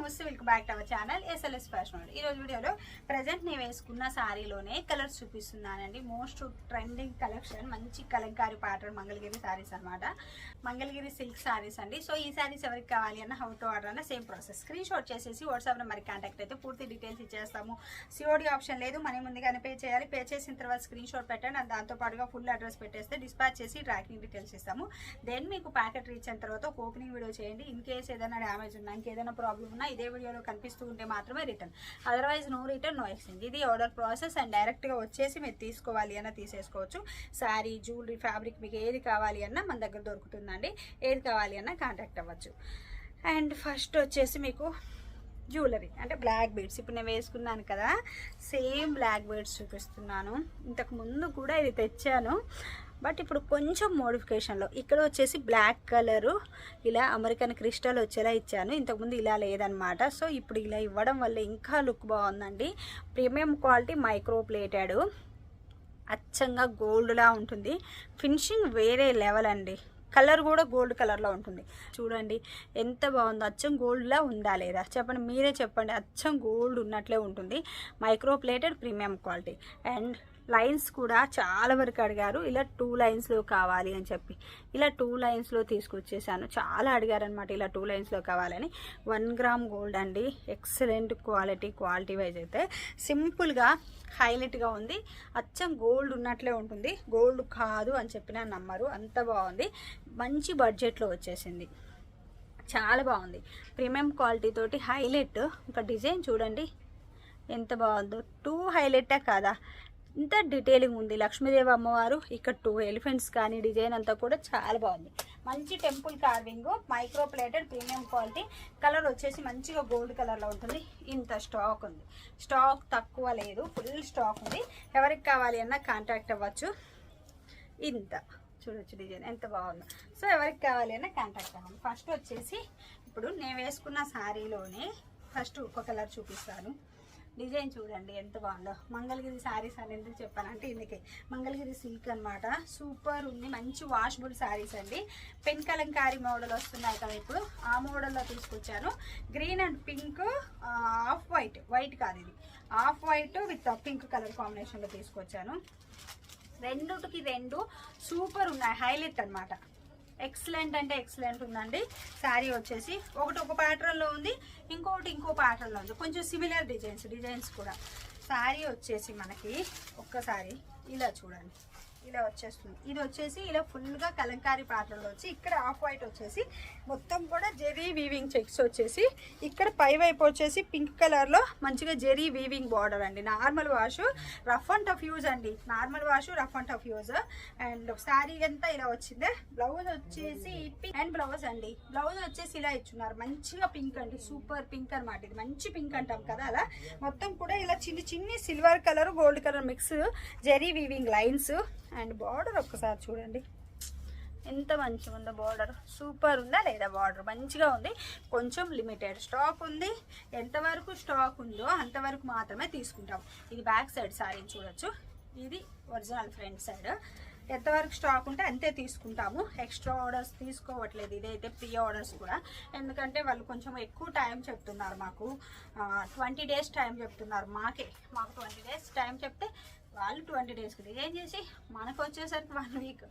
నమస్తే, welcome back to our channel SLS fashion world. ఈ రోజు వీడియోలో ప్రజెంట్ నేను వేసుకున్న సారీలోనే కలర్స్ చూపిస్తున్నానండి. మోస్ట్ ట్రెండింగ్ కలెక్షన్, మంచి కలంకారీ ప్యాటర్న్ మంగళగిరి సారీస్ అనమాట. మంగళగిరి సిల్క్ సారీస్ అండి. సో ఈ సారీస్ ఎవరికి కావాలి అన్న, హౌ టు ఆర్డర్ అన్న సేమ్ ప్రాసెస్. స్క్రీన్ షాట్ చేసేసి వాట్సాప్ నెంబర్కి కాంటాక్ట్ అయితే పూర్తి డీటెయిల్స్ ఇచ్చేస్తాము. సిఓడి ఆప్షన్ లేదు, మనీ ముందుగానే పే చేయాలి. పే చేసిన తర్వాత స్క్రీన్ షాట్ పెట్టండి, అండ్ దాంతోపాటుగా ఫుల్ అడ్రస్ పెట్టేస్తే డిస్పాచ్ చేసి ట్రాకింగ్ డీటెయిల్స్ ఇస్తాము. దెన్ మీకు ప్యాకెట్ రీచ్ అయిన తర్వాత ఒక ఓపెనింగ్ వీడియో చేయండి. ఇన్ కేస్ ఏదైనా డ్యామేజ్ ఉన్నా, ఇంకేదైనా ప్రాబ్లం ఉన్నా ఇదే వీడియోలో కనిపిస్తూ ఉంటే మాత్రమే return, otherwise no return no exchange. ఇది ఆర్డర్ ప్రాసెస్. అండ్ డైరెక్ట్గా వచ్చేసి మీరు తీసుకోవాలి అన్న తీసేసుకోవచ్చు. శారీ, జ్యువెలరీ, ఫ్యాబ్రిక్ మీకు ఏది కావాలి అన్నా మన దగ్గర దొరుకుతుందండి. ఏది కావాలి అన్నా కాంటాక్ట్ అవ్వచ్చు. అండ్ ఫస్ట్ వచ్చేసి మీకు జ్యువెలరీ అంటే బ్లాక్ బీడ్స్. ఇప్పుడు నేను వేసుకున్నాను కదా, సేమ్ బ్లాక్ బీడ్స్ చూపిస్తున్నాను. ఇంతకు ముందు కూడా ఇది తెచ్చాను, బట్ ఇప్పుడు కొంచెం మోడిఫికేషన్లో. ఇక్కడ వచ్చేసి బ్లాక్ కలరు ఇలా అమెరికన్ క్రిస్టల్ వచ్చేలా ఇచ్చాను. ఇంతకుముందు ఇలా లేదనమాట. సో ఇప్పుడు ఇలా ఇవ్వడం వల్ల ఇంకా లుక్ బాగుందండి. ప్రీమియం క్వాలిటీ, మైక్రో ప్లేటెడ్, అచ్చంగా గోల్డ్లా ఉంటుంది. ఫినిషింగ్ వేరే లెవెల్ అండి. కలర్ కూడా గోల్డ్ కలర్లో ఉంటుంది. చూడండి ఎంత బాగుందో. అచ్చం గోల్డ్లా ఉందా లేదా చెప్పండి, మీరే చెప్పండి. అచ్చం గోల్డ్ ఉన్నట్లే ఉంటుంది. Micro plated, premium quality. And lines కూడా చాలా వరకు అడిగారు, ఇలా 2 లైన్స్లో కావాలి అని చెప్పి ఇలా 2 లైన్స్లో తీసుకొచ్చేసాను. చాలా అడిగారనమాట ఇలా 2 లైన్స్లో కావాలని. 1 గ్రామ్ గోల్డ్ అండి. ఎక్సలెంట్ క్వాలిటీ వైజ్ అయితే సింపుల్గా హైలైట్గా ఉంది. అచ్చం గోల్డ్ ఉన్నట్లే ఉంటుంది. గోల్డ్ కాదు అని చెప్పినా నమ్మరు, అంత బాగుంది. మంచి బడ్జెట్లో వచ్చేసింది, చాలా బాగుంది. ప్రీమియం క్వాలిటీ తోటి హైలైట్. ఒక డిజైన్ చూడండి ఎంత బాగుందో. 2 హైలైటే కాదా, ఇంత డీటెయిలింగ్ ఉంది. లక్ష్మీదేవి అమ్మవారు, ఇక్కడ 2 ఎలిఫెంట్స్ కానీ డిజైన్ అంతా కూడా చాలా బాగుంది. మంచి temple carving, micro plated, premium quality. Colour వచ్చేసి మంచిగా గోల్డ్ కలర్లో ఉంటుంది. ఇంత స్టాక్ ఉంది, స్టాక్ తక్కువ లేదు, ఫుల్ స్టాక్ ఉంది. ఎవరికి కావాలి అన్నా కాంటాక్ట్ అవ్వచ్చు. ఇంత చూడొచ్చు డిజైన్ ఎంత బాగుందో. సో ఎవరికి కావాలి అన్నా కాంటాక్ట్ అవ్వండి. ఫస్ట్ వచ్చేసి ఇప్పుడు నేను వేసుకున్న శారీలోనే ఫస్ట్ ఒక కలర్ చూపిస్తాను. డిజైన్ చూడండి ఎంత బాగుందో. మంగళగిరి శారీస్ అని ఎందుకు చెప్పానంటే ఇందుకే, మంగళగిరి సిల్క్ అనమాట. సూపర్ ఉంది. మంచి వాషబుల్ శారీస్ అండి. పెన్ కలంకారీ మోడల్ వస్తున్నాయి కదా, ఇప్పుడు ఆ మోడల్లో తీసుకొచ్చాను. Green and pink, off white, white కాదు ఇది, off white with pink colour కాంబినేషన్లో తీసుకొచ్చాను. రెండుకి 2 సూపర్ ఉన్నాయి, హైలైట్ అనమాట. ఎక్సలెంట్ అంటే ఎక్సలెంట్ ఉందండి. శారీ వచ్చేసి ఒకటి ఒక ప్యాటర్న్లో ఉంది, ఇంకొకటి ఇంకో ప్యాటర్న్లో ఉంది. కొంచెం సిమిలర్ డిజైన్స్ కూడా. శారీ వచ్చేసి మనకి ఒక్కసారి ఇలా చూడండి, ఇలా వచ్చేస్తుంది. ఇది వచ్చేసి ఇలా ఫుల్గా కలంకారీ ప్యాటర్న్లో వచ్చి, ఇక్కడ ఆఫ్ వైట్ వచ్చేసి మొత్తం కూడా జెరీ వీవింగ్ చెక్స్ వచ్చేసి, ఇక్కడ పై వైపు వచ్చేసి పింక్ కలర్లో మంచిగా జెరీ వీవింగ్ బార్డర్ అండి. Normal wash, rough and tough use అండి. Normal wash, rough and tough use. And sari అంతా ఇలా వచ్చింది. బ్లౌజ్ వచ్చేసి పింక్ అండ్ బ్లౌజ్ అండి. బ్లౌజ్ వచ్చేసి ఇలా ఇచ్చున్నారు, మంచిగా పింక్ అండి. సూపర్ పింక్ అనమాట. ఇది మంచి పింక్ అంటాం కదా, అలా మొత్తం కూడా ఇలా చిన్ని silver colour, gold colour mix, zari weaving lines. And border ఒక్కసారి చూడండి ఎంత మంచిగా ఉందో. బార్డర్ సూపర్ ఉందా లేదా? బార్డర్ మంచిగా ఉంది. కొంచెం లిమిటెడ్ స్టాక్ ఉంది. ఎంతవరకు స్టాక్ ఉందో అంతవరకు మాత్రమే తీసుకుంటాం. ఇది బ్యాక్ సైడ్ సారీ చూడొచ్చు, ఇది ఒరిజినల్ ఫ్రంట్ సైడ్. ఎంతవరకు స్టాక్ ఉంటే అంతే తీసుకుంటాము. ఎక్స్ట్రా ఆర్డర్స్ తీసుకోవట్లేదు. ఇదైతే ప్రీ ఆర్డర్స్ కూడా, ఎందుకంటే వాళ్ళు కొంచెం ఎక్కువ టైం చెప్తున్నారు. మాకు 20 డేస్ టైం చెప్తున్నారు. మాకు 20 డేస్ టైం చెప్తే వాళ్ళు 20 డేస్కి డిజైన్ చేసి మనకు వచ్చేసరికి 1 వీక్,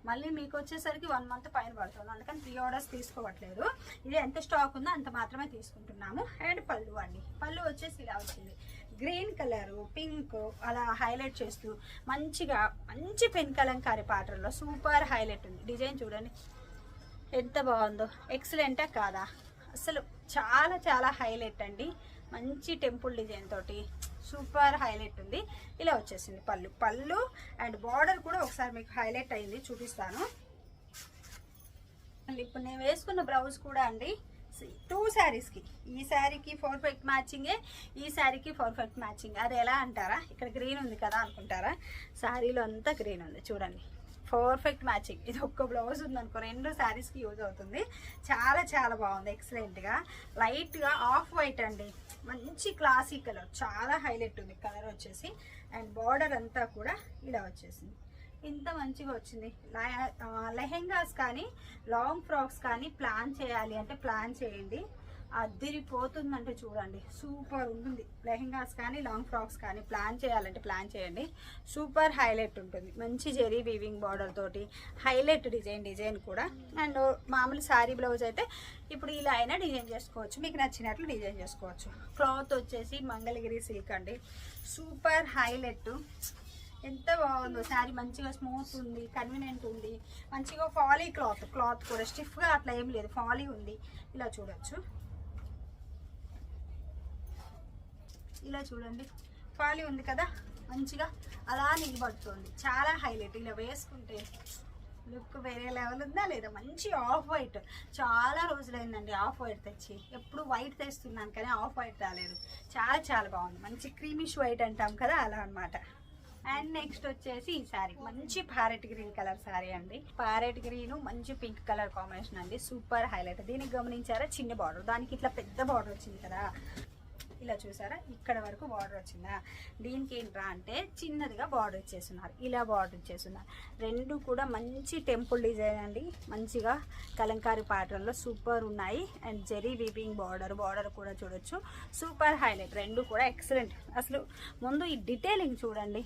మళ్ళీ మీకు వచ్చేసరికి 1 మంత్ పైన పడుతుంది. అందుకని ప్రీ ఆర్డర్స్ తీసుకోవట్లేదు. ఇది ఎంత స్టాక్ ఉందో అంత మాత్రమే తీసుకుంటున్నాము. అండ్ పళ్ళు అండి, పళ్ళు వచ్చేసి ఇలా వచ్చింది. గ్రీన్ కలరు, పింక్ అలా హైలైట్ చేస్తూ మంచిగా మంచి పెన్ కలంకారీ ప్యాటర్న్లో సూపర్ హైలైట్ ఉంది. డిజైన్ చూడండి ఎంత బాగుందో. ఎక్సలెంటా కాదా? అసలు చాలా హైలైట్ అండి. మంచి టెంపుల్ డిజైన్ తోటి సూపర్ హైలైట్ ఉంది. ఇలా వచ్చేసింది పళ్ళు. అండ్ బార్డర్ కూడా ఒకసారి మీకు హైలైట్ అయింది, చూపిస్తాను. అండ్ ఇప్పుడు నేను వేసుకున్న బ్లౌజ్ కూడా అండి 2 శారీస్కి, ఈ శారీకి పర్ఫెక్ట్ మ్యాచింగే, ఈ శారీకి పర్ఫెక్ట్ మ్యాచింగ్. అది ఎలా అంటారా, ఇక్కడ గ్రీన్ ఉంది కదా అనుకుంటారా, శారీలో అంతా గ్రీన్ ఉంది చూడండి. Perfect matching. ఇది ఒక్క బ్లౌజ్ ఉందనుకో 2 శారీస్కి యూజ్ అవుతుంది. చాలా బాగుంది. ఎక్సలెంట్గా లైట్గా ఆఫ్ వైట్ అండి, మంచి క్లాసీ కలర్, చాలా హైలైట్ ఉంది కలర్ వచ్చేసి. అండ్ బార్డర్ అంతా కూడా ఇలా వచ్చేసింది. ఇంత మంచిగా వచ్చింది. లెహెంగాస్ కానీ లాంగ్ ఫ్రాక్స్ కానీ ప్లాన్ చేయాలి అంటే ప్లాన్ చేయండి. అదిరిపోతుందంటే చూడండి, సూపర్ ఉంటుంది. లెహెంగాస్ కానీ లాంగ్ ఫ్రాక్స్ కానీ ప్లాన్ చేయాలంటే ప్లాన్ చేయండి. సూపర్ హైలైట్ ఉంటుంది. మంచి జెరీ వీవింగ్ బార్డర్ తోటి హైలైట్ డిజైన్ కూడా. అండ్ మామూలు శారీ బ్లౌజ్ అయితే ఇప్పుడు ఇలా అయినా డిజైన్ చేసుకోవచ్చు, మీకు నచ్చినట్లు డిజైన్ చేసుకోవచ్చు. క్లాత్ వచ్చేసి మంగళగిరి సిల్క్ అండి, సూపర్ హైలైట్. ఎంత బాగుందో శారీ, మంచిగా స్మూత్ ఉంది, కన్వీనియంట్ ఉంది, మంచిగా ఫాలీ క్లాత్ కూడా స్టిఫ్గా అట్లా ఏం లేదు, ఫాలీ ఉంది. ఇలా చూడొచ్చు, ఇలా చూడండి, ఫాలీ ఉంది కదా, మంచిగా అలా నిలబడుతుంది. చాలా హైలైట్. ఇలా వేసుకుంటే లుక్ వేరే లెవెల్ ఉందా లేదా. మంచి ఆఫ్ వైట్, చాలా రోజులైందండి ఆఫ్ వైట్ తెచ్చి, ఎప్పుడు వైట్ తెస్తున్నాను కానీ ఆఫ్ వైట్ రాలేదు. చాలా చాలా బాగుంది, మంచి క్రీమిష్ వైట్ అంటాం కదా అలా అనమాట. అండ్ నెక్స్ట్ వచ్చేసి ఈ శారీ మంచి ప్యారెట్ గ్రీన్ కలర్ శారీ అండి. ప్యారెట్ గ్రీన్ మంచి పింక్ కలర్ కాంబినేషన్ అండి, సూపర్ హైలైట్. దీనికి గమనించారా చిన్న బార్డర్, దానికి ఇట్లా పెద్ద బార్డర్ వచ్చింది కదా, ఇలా చూసారా ఇక్కడ వరకు బార్డర్ వచ్చిందా. దీనికి ఏంట్రా అంటే చిన్నదిగా బార్డర్ ఇచ్చేస్తున్నారు, ఇలా బార్డర్ ఇచ్చేస్తున్నారు. రెండు కూడా మంచి టెంపుల్ డిజైన్ అండి, మంచిగా కలంకారీ ప్యాటర్న్లో సూపర్ ఉన్నాయి. అండ్ జెరీ వీవింగ్ బార్డర్ కూడా చూడొచ్చు, సూపర్ హైలైట్. రెండు కూడా ఎక్సలెంట్. అసలు ముందు ఈ డీటెయిలింగ్ చూడండి,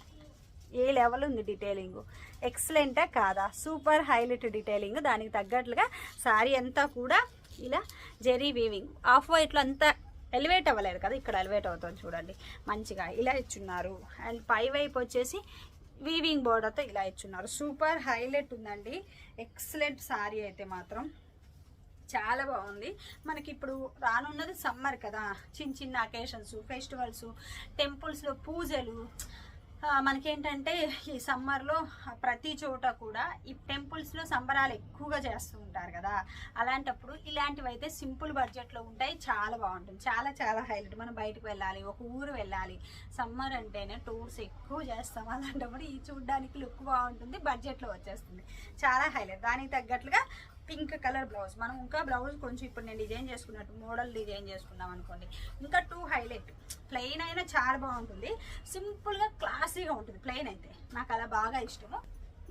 ఏ లెవెల్ ఉంది డీటెయిలింగ్, ఎక్సలెంటా కాదా. Super highlight detailing. దానికి తగ్గట్లుగా శారీ అంతా కూడా ఇలా జెరీ వీవింగ్. ఆఫ్ వైట్లో అంతా ఎలివేట్ అవ్వలేదు కదా, ఇక్కడ ఎలివేట్ అవుతుంది చూడండి, మంచిగా ఇలా ఇచ్చున్నారు. అండ్ పై వైపు వచ్చేసి వీవింగ్ బార్డర్తో ఇలా ఇచ్చున్నారు. సూపర్ హైలైట్ ఉందండి, ఎక్సలెంట్ శారీ అయితే మాత్రం చాలా బాగుంది. మనకి ఇప్పుడు రానున్నది సమ్మర్ కదా, చిన్న అకేషన్స్, ఫెస్టివల్స్, టెంపుల్స్లో పూజలు, మనకేంటంటే ఈ సమ్మర్లో ప్రతి చోట కూడా ఈ టెంపుల్స్లో సంబరాలు ఎక్కువగా చేస్తూ ఉంటారు కదా, అలాంటప్పుడు ఇలాంటివి అయితే సింపుల్ బడ్జెట్లో ఉంటాయి, చాలా బాగుంటుంది. చాలా చాలా హైలైట్. మనం బయటకు వెళ్ళాలి, ఒక ఊరు వెళ్ళాలి, సమ్మర్ అంటేనే టూర్స్ ఎక్కువ చేస్తాం, అలాంటప్పుడు ఈ చూడడానికి లుక్ బాగుంటుంది, బడ్జెట్లో వచ్చేస్తుంది, చాలా హైలైట్. దానికి తగ్గట్లుగా పింక్ కలర్ బ్లౌజ్. మనం ఇంకా బ్లౌజ్ కొంచెం ఇప్పుడు నేను డిజైన్ చేసుకున్నట్టు మోడల్ డిజైన్ చేసుకున్నాం అనుకోండి, ఇంకా టూ హైలైట్. ప్లెయిన్ అయినా చాలా బాగుంటుంది, సింపుల్గా క్లాసీగా ఉంటుంది. ప్లెయిన్ అయితే నాకు అలా బాగా ఇష్టము.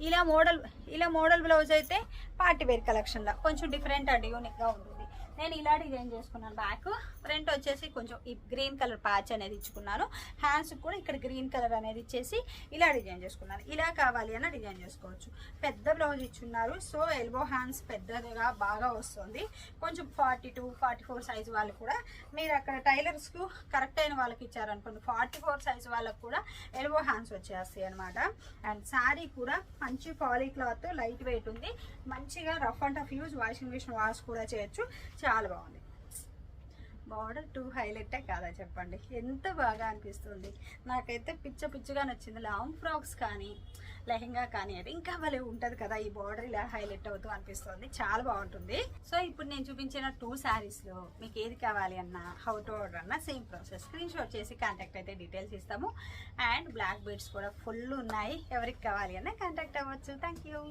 ఇలా మోడల్ బ్లౌజ్ అయితే పార్టీ వేర్ కలెక్షన్లో కొంచెం డిఫరెంట్ అండ్ యూనిక్గా ఉంటుంది. నేను ఇలా డిజైన్ చేసుకున్నాను. బ్యాక్ ఫ్రంట్ వచ్చేసి కొంచెం ఈ గ్రీన్ కలర్ ప్యాచ్ అనేది ఇచ్చుకున్నాను. హ్యాండ్స్ కూడా ఇక్కడ గ్రీన్ కలర్ అనేది ఇచ్చేసి ఇలా డిజైన్ చేసుకున్నాను. ఇలా కావాలి అన్న డిజైన్ చేసుకోవచ్చు. పెద్ద బ్లౌజ్ ఇచ్చున్నారు, సో ఎల్బో హ్యాండ్స్ పెద్దదిగా బాగా వస్తుంది. కొంచెం 42, 44 సైజు వాళ్ళు కూడా, మీరు అక్కడ టైలర్స్కు కరెక్ట్ అయిన వాళ్ళకి ఇచ్చారనుకోండి, 44 సైజు వాళ్ళకు కూడా ఎల్బో హ్యాండ్స్ వచ్చేస్తాయి అనమాట. అండ్ శారీ కూడా మంచి పాలీ క్లాత్, లైట్ వెయిట్ ఉంది, మంచిగా rough and tough use, washing machine wash కూడా చేయొచ్చు. చాలా బాగుంది. బార్డర్ టూ హైలైటే కాదా చెప్పండి, ఎంత బాగా అనిపిస్తుంది. నాకైతే పిచ్చగా నచ్చింది. లాంగ్ ఫ్రాక్స్ కానీ లెహెంగా కానీ అది ఇంకా భలే ఉంటుంది కదా, ఈ బార్డర్ ఇలా హైలైట్ అవుతూ అనిపిస్తుంది, చాలా బాగుంటుంది. సో ఇప్పుడు నేను చూపించిన 2 శారీస్లో మీకు ఏది కావాలి అన్నా, హౌ టు ఆర్డర్ అన్నా సేమ్ ప్రాసెస్. స్క్రీన్ షాట్ చేసి కాంటాక్ట్ అయితే డీటెయిల్స్ ఇస్తాము. అండ్ బ్లాక్ బీడ్స్ కూడా ఫుల్ ఉన్నాయి, ఎవరికి కావాలి అన్నా కాంటాక్ట్ అవ్వచ్చు. Thank you.